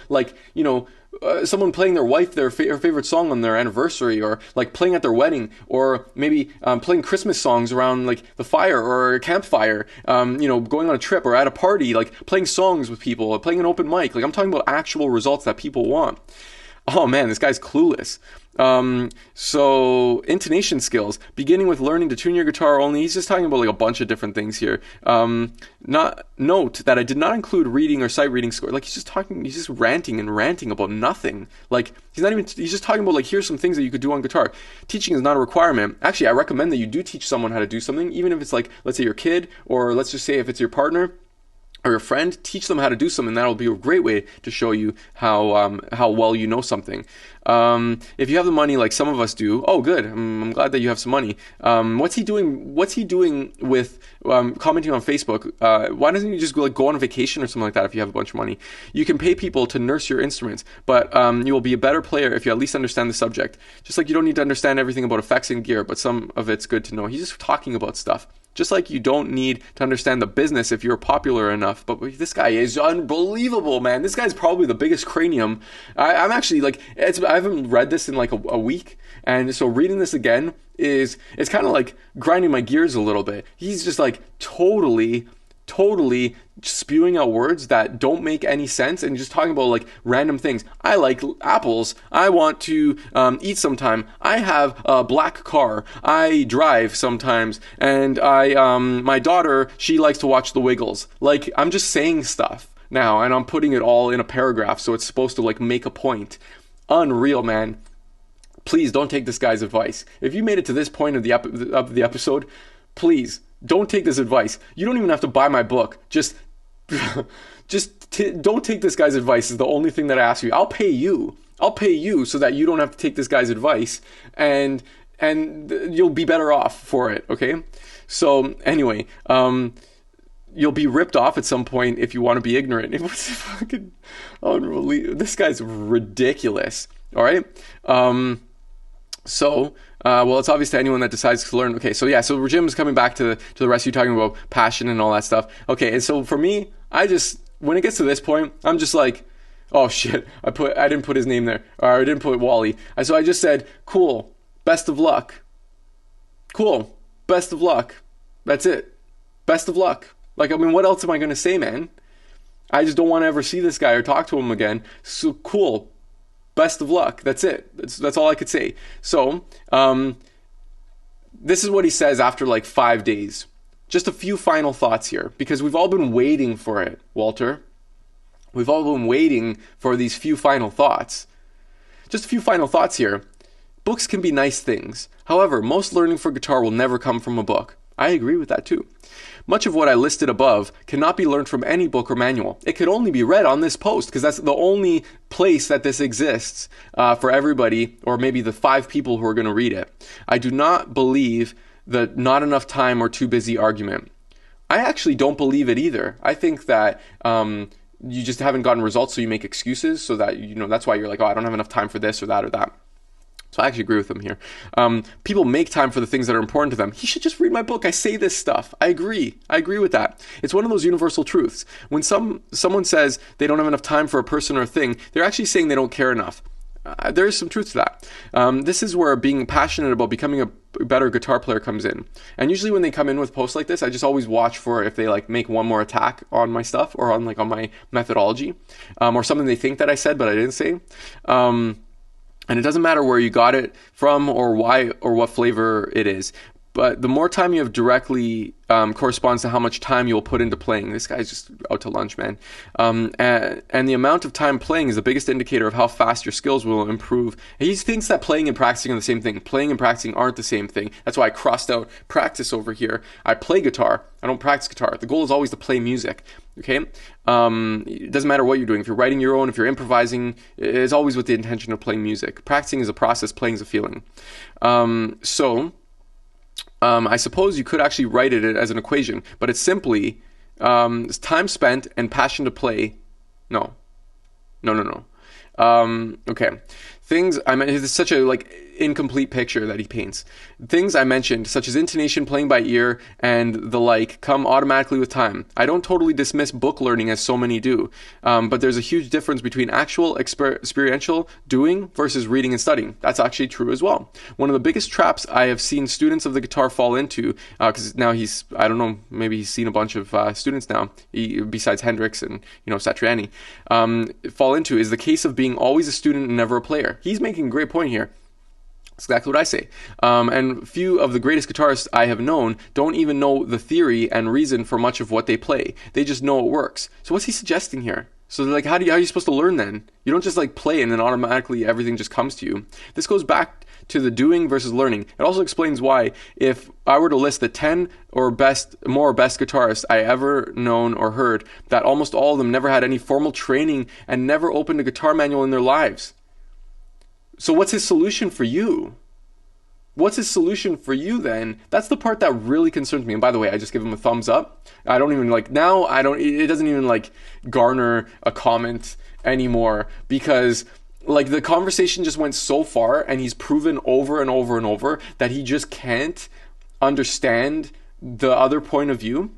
someone playing their wife her favorite song on their anniversary, or like playing at their wedding, or maybe playing Christmas songs around like the fire or a campfire, going on a trip or at a party, like playing songs with people, or playing an open mic. Like I'm talking about actual results that people want. Oh man, this guy's clueless. So intonation skills, beginning with learning to tune your guitar only. He's just talking about like a bunch of different things here. Note that I did not include reading or sight reading score. Like he's just ranting about nothing. Like he's just talking about like, here's some things that you could do on guitar. Teaching is not a requirement. Actually, I recommend that you do teach someone how to do something, even if it's like, let's say your kid, or let's just say if it's your partner or your friend, teach them how to do something. That'll be a great way to show you how well you know something. If you have the money, like some of us do, oh, good. I'm glad that you have some money. What's he doing? What's he doing with commenting on Facebook? Why doesn't he just go on vacation or something like that? If you have a bunch of money, you can pay people to nurse your instruments, but you will be a better player if you at least understand the subject. Just like you don't need to understand everything about effects and gear, but some of it's good to know. He's just talking about stuff. Just like you don't need to understand the business if you're popular enough. But this guy is unbelievable, man. This guy's probably the biggest cranium. I'm actually like, I haven't read this in like a week. And so reading this again it's kind of like grinding my gears a little bit. He's just like totally spewing out words that don't make any sense and just talking about like random things. I like apples. I want to eat sometime. I have a black car. I drive sometimes. And my daughter, she likes to watch The Wiggles. Like, I'm just saying stuff now and I'm putting it all in a paragraph, so it's supposed to like make a point. Unreal, man. Please don't take this guy's advice. If you made it to this point of the episode, please don't take this advice. You don't even have to buy my book. Just don't take this guy's advice is the only thing that I ask you. I'll pay you so that you don't have to take this guy's advice, and you'll be better off for it, okay? So anyway, you'll be ripped off at some point if you want to be ignorant. It was fucking unbelievable. This guy's ridiculous, all right? Well, it's obvious to anyone that decides to learn. Okay, so yeah, so Jim's coming back to the rest of you talking about passion and all that stuff. Okay, and so for me, when it gets to this point, I'm just like, oh shit, I didn't put his name there, or I didn't put Wally. So I just said, cool, best of luck. Cool, best of luck. That's it. Best of luck. Like, I mean, what else am I going to say, man? I just don't want to ever see this guy or talk to him again. So cool. Best of luck. That's it. That's all I could say. So, this is what he says after like 5 days. Just a few final thoughts here, because we've all been waiting for it, Walter. We've all been waiting for these few final thoughts. Just a few final thoughts here. Books can be nice things. However, most learning for guitar will never come from a book. I agree with that too. Much of what I listed above cannot be learned from any book or manual. It could only be read on this post, because that's the only place that this exists for everybody, or maybe the 5 people who are going to read it. I do not believe the not enough time or too busy argument. I actually don't believe it either. I think that you just haven't gotten results, so you make excuses, so that, that's why you're like, oh, I don't have enough time for this or that or that. So I actually agree with him here. People make time for the things that are important to them. He should just read my book. I say this stuff. I agree with that. It's one of those universal truths. When someone says they don't have enough time for a person or a thing, they're actually saying they don't care enough. There is some truth to that. This is where being passionate about becoming a better guitar player comes in. And usually when they come in with posts like this, I just always watch for if they like make one more attack on my stuff, or on my methodology, or something they think that I said but I didn't say. And it doesn't matter where you got it from, or why, or what flavor it is. but the more time you have directly corresponds to how much time you'll put into playing. This guy's just out to lunch, man. And the amount of time playing is the biggest indicator of how fast your skills will improve. He thinks that playing and practicing are the same thing. Playing and practicing aren't the same thing. That's why I crossed out practice over here. I play guitar. I don't practice guitar. The goal is always to play music. Okay? It doesn't matter what you're doing. If you're writing your own, if you're improvising, it's always with the intention of playing music. Practicing is a process, playing is a feeling. I suppose you could actually write it as an equation, but it's simply time spent and passion to play. No. Okay. Things I mean, it's such a incomplete picture that he paints. Things I mentioned, such as intonation, playing by ear, and the like, come automatically with time. I don't totally dismiss book learning as so many do, but there's a huge difference between actual experiential doing versus reading and studying. That's actually true as well. One of the biggest traps I have seen students of the guitar fall into, because now I don't know, maybe he's seen a bunch of students now, besides Hendrix and Satriani, fall into, is the case of being always a student and never a player. He's making a great point here. That's exactly what I say. And few of the greatest guitarists I have known don't even know the theory and reason for much of what they play. They just know it works. So what's he suggesting here? So how are you supposed to learn then? You don't just play and then automatically everything just comes to you. This goes back to the doing versus learning. It also explains why, if I were to list the 10 best guitarists I ever known or heard, that almost all of them never had any formal training and never opened a guitar manual in their lives. So what's his solution for you? What's his solution for you then? That's the part that really concerns me. And by the way, I just give him a thumbs up. I don't even it doesn't even garner a comment anymore, because the conversation just went so far and he's proven over and over and over that he just can't understand the other point of view.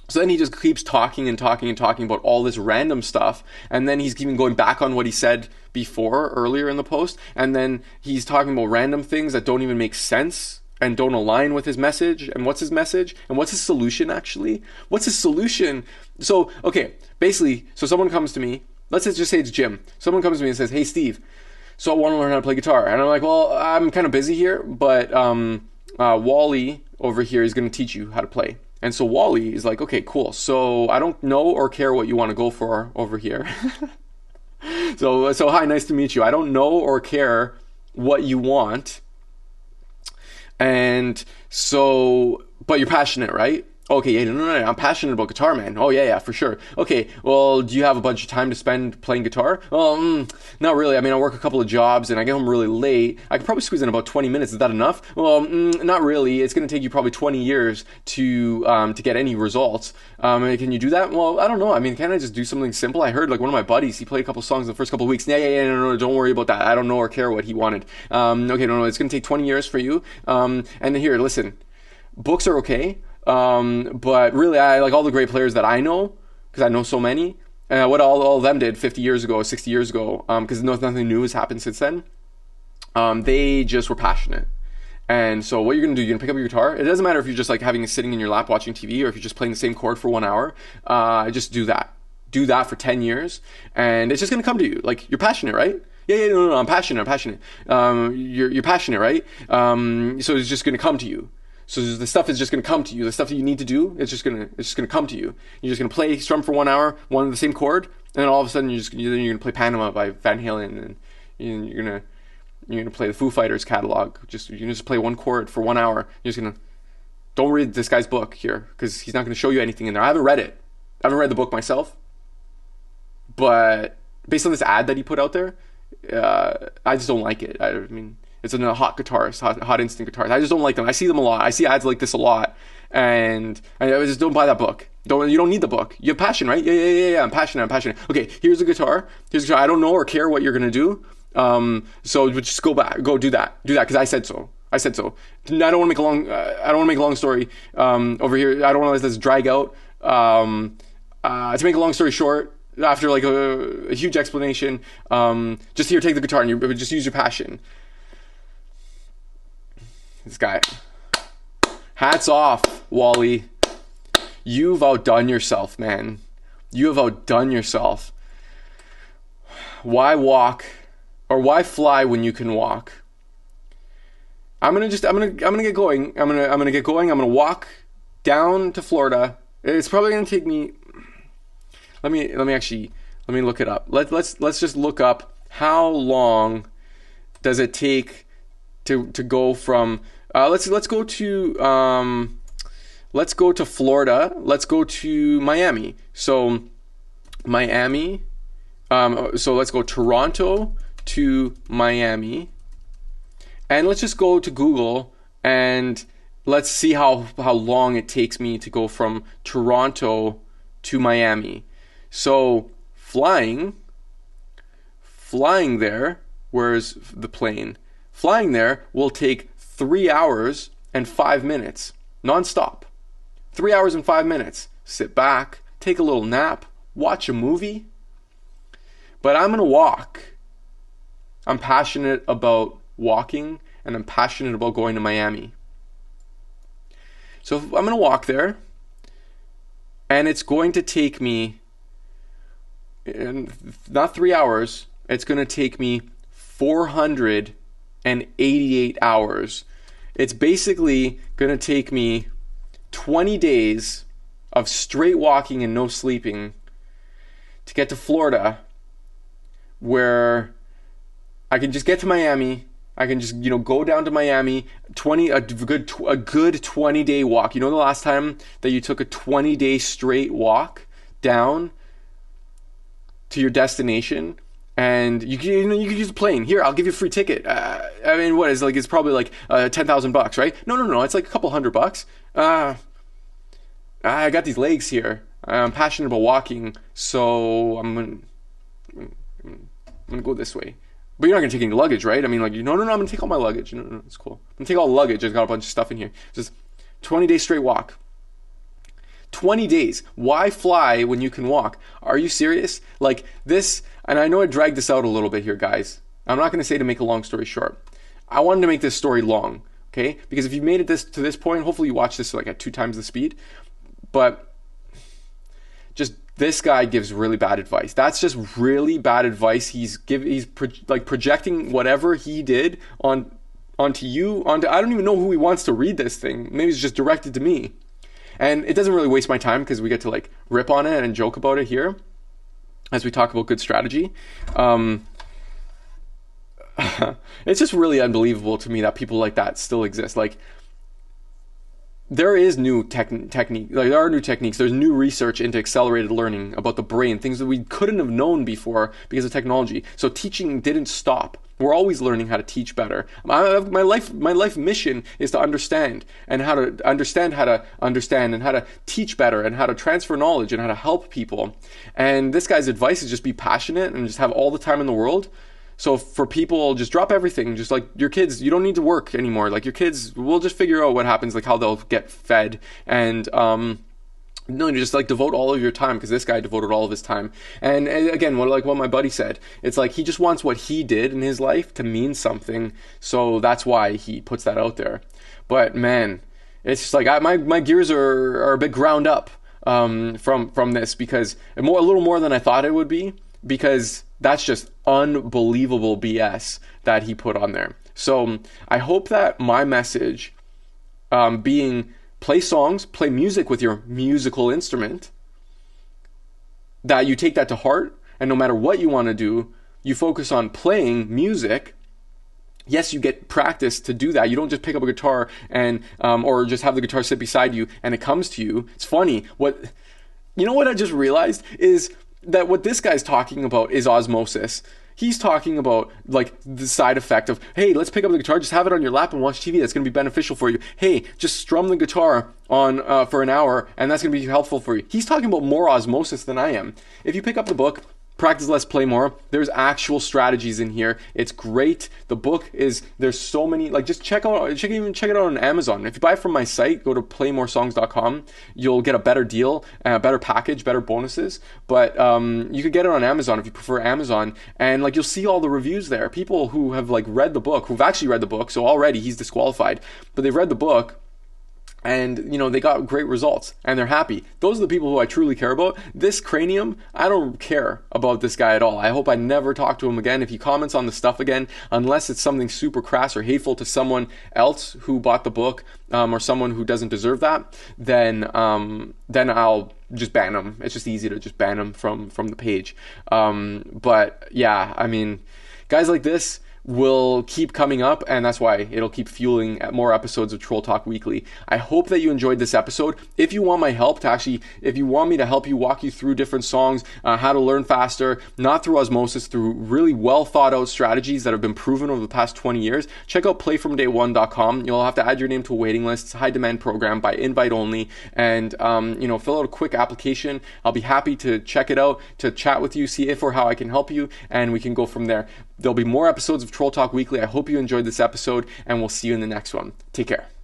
So then he just keeps talking and talking and talking about all this random stuff, and then he's even going back on what he said earlier in the post, and then he's talking about random things that don't even make sense and don't align with his message. And what's his message? And what's his solution actually? What's his solution? So, okay, basically, so someone comes to me, let's just say it's Jim. Someone comes to me and says, "Hey Steve, so I want to learn how to play guitar." And I'm like, "Well, I'm kind of busy here, but Wally over here is going to teach you how to play." And so Wally is like, "Okay, cool. So I don't know or care what you want to go for over here." So hi, nice to meet you. I don't know or care what you want. And so, but you're passionate, right? Okay, yeah, no, I'm passionate about guitar, man. Oh, yeah, for sure. Okay, well, do you have a bunch of time to spend playing guitar? Well, not really. I mean, I work a couple of jobs and I get home really late. I could probably squeeze in about 20 minutes. Is that enough? Well, not really. It's going to take you probably 20 years to get any results. Can you do that? Well, I don't know. I mean, can't I just do something simple? I heard one of my buddies, he played a couple songs in the first couple of weeks. Yeah, no, don't worry about that. I don't know or care what he wanted. Okay, no, it's going to take 20 years for you. And then here, listen, books are okay. But really, I like all the great players that I know, because I know so many. What all of them did 50 years ago, 60 years ago, because nothing new has happened since then. They just were passionate. And so what you're going to do, you're going to pick up your guitar. It doesn't matter if you're just having it sitting in your lap watching TV, or if you're just playing the same chord for 1 hour. Just do that. Do that for 10 years. And it's just going to come to you. You're passionate, right? Yeah, no, I'm passionate. You're passionate, right? So it's just going to come to you. So the stuff is just going to come to you. The stuff that you need to do, it's just going to come to you. You're just going to strum for 1 hour, one of the same chord, and then all of a sudden you're going to play Panama by Van Halen, and you're going to play the Foo Fighters catalog. You're going to just play one chord for 1 hour. You're just going to, don't read this guy's book here, because he's not going to show you anything in there. I haven't read it. I haven't read the book myself, but based on this ad that he put out there, I just don't like it. I mean, it's a hot guitarist, hot instant guitarist. I just don't like them. I see them a lot. I see ads like this a lot, and I just don't buy that book. You don't need the book. You have passion, right? Yeah. I'm passionate. Okay, here's a guitar. I don't know or care what you're gonna do. So just go do that, because I said so. I don't want to make a long story over here. I don't want to let this drag out. To make a long story short, after a huge explanation, just here, take the guitar and you just use your passion. This guy. Hats off, Wally. You've outdone yourself, man. You have outdone yourself. Why walk or why fly when you can walk? I'm gonna get going. I'm gonna get going. I'm gonna walk down to Florida. It's probably gonna take me. Let me look it up. Let's just look up how long does it take to go from. Let's go to Florida. Let's go to Miami. So Miami. So let's go Toronto to Miami, and let's just go to Google and let's see how long it takes me to go from Toronto to Miami. So flying there, where's the plane? Flying there will take 3 hours and 5 minutes, nonstop. 3 hours and 5 minutes. Sit back, take a little nap, watch a movie. But I'm going to walk. I'm passionate about walking, and I'm passionate about going to Miami. So I'm going to walk there, and it's going to take me, not 3 hours, it's going to take me 488 hours. It's basically going to take me 20 days of straight walking and no sleeping to get to Florida, where I can just get to Miami. I can just, go down to Miami, a good 20-day walk. You know the last time that you took a 20-day straight walk down to your destination, and you could use a plane. Here, I'll give you a free ticket. I mean, what is it's probably like $10,000, right? No. It's like a couple $100. I got these legs here. I'm passionate about walking, so I'm gonna go this way. But you're not gonna take any luggage, right? I mean, no, I'm gonna take all my luggage. No, it's cool. I'm gonna take all the luggage. I've got a bunch of stuff in here. Just 20-day straight walk. 20 days. Why fly when you can walk? Are you serious? Like this, and I know I dragged this out a little bit here, guys. I'm not gonna say to make a long story short. I wanted to make this story long, okay? Because if you made it to this point, hopefully you watch this at 2 times the speed. But just this guy gives really bad advice. That's just really bad advice. He's projecting whatever he did onto you. I don't even know who he wants to read this thing. Maybe it's just directed to me. And it doesn't really waste my time because we get to rip on it and joke about it here as we talk about good strategy. It's just really unbelievable to me that people like that still exist. There is new technique. There are new techniques. There's new research into accelerated learning about the brain, things that we couldn't have known before because of technology. So teaching didn't stop. We're always learning how to teach better. My life mission is to understand and how to understand and how to teach better and how to transfer knowledge and how to help people. And this guy's advice is just be passionate and just have all the time in the world. So for people, just drop everything. Just your kids, you don't need to work anymore. Your kids, we'll just figure out what happens, how they'll get fed. And no, you just devote all of your time, because this guy devoted all of his time. And again, what my buddy said, it's he just wants what he did in his life to mean something. So that's why he puts that out there. But man, it's just my gears are a bit ground up from this, because a little more than I thought it would be, because that's just unbelievable BS that he put on there. So I hope that my message, being play songs, play music with your musical instrument, that you take that to heart, and no matter what you want to do, you focus on playing music. Yes, you get practice to do that. You don't just pick up a guitar and or just have the guitar sit beside you and it comes to you. It's funny. What I just realized is that what this guy's talking about is osmosis. He's talking about the side effect of, hey, let's pick up the guitar, just have it on your lap and watch TV. That's going to be beneficial for you. Hey, just strum the guitar on for an hour and that's going to be helpful for you. He's talking about more osmosis than I am. If you pick up the book, Practice Less, Play More, there's actual strategies in here. It's great. The book there's so many, just check it out on Amazon. If you buy it from my site, go to playmoresongs.com. You'll get a better deal, a better package, better bonuses. But you could get it on Amazon if you prefer Amazon. And you'll see all the reviews there. People who have read the book, who've actually read the book, so already he's disqualified, but they've read the book. and they got great results and they're happy. Those are the people who I truly care about. This Cranium, I don't care about this guy at all. I hope I never talk to him again. If he comments on the stuff again, unless it's something super crass or hateful to someone else who bought the book, or someone who doesn't deserve that, then I'll just ban him. It's just easy to just ban him from the page. But yeah, I mean, guys like this will keep coming up, and that's why it'll keep fueling more episodes of Troll Talk Weekly. I hope that you enjoyed this episode. If you want my help if you want me to help you walk you through different songs, how to learn faster, not through osmosis, through really well thought out strategies that have been proven over the past 20 years, check out playfromday1.com. You'll have to add your name to a waiting list. It's a high demand program by invite only, and fill out a quick application. I'll be happy to check it out, to chat with you, see if or how I can help you, and we can go from there. There'll be more episodes of Troll Talk Weekly. I hope you enjoyed this episode, and we'll see you in the next one. Take care.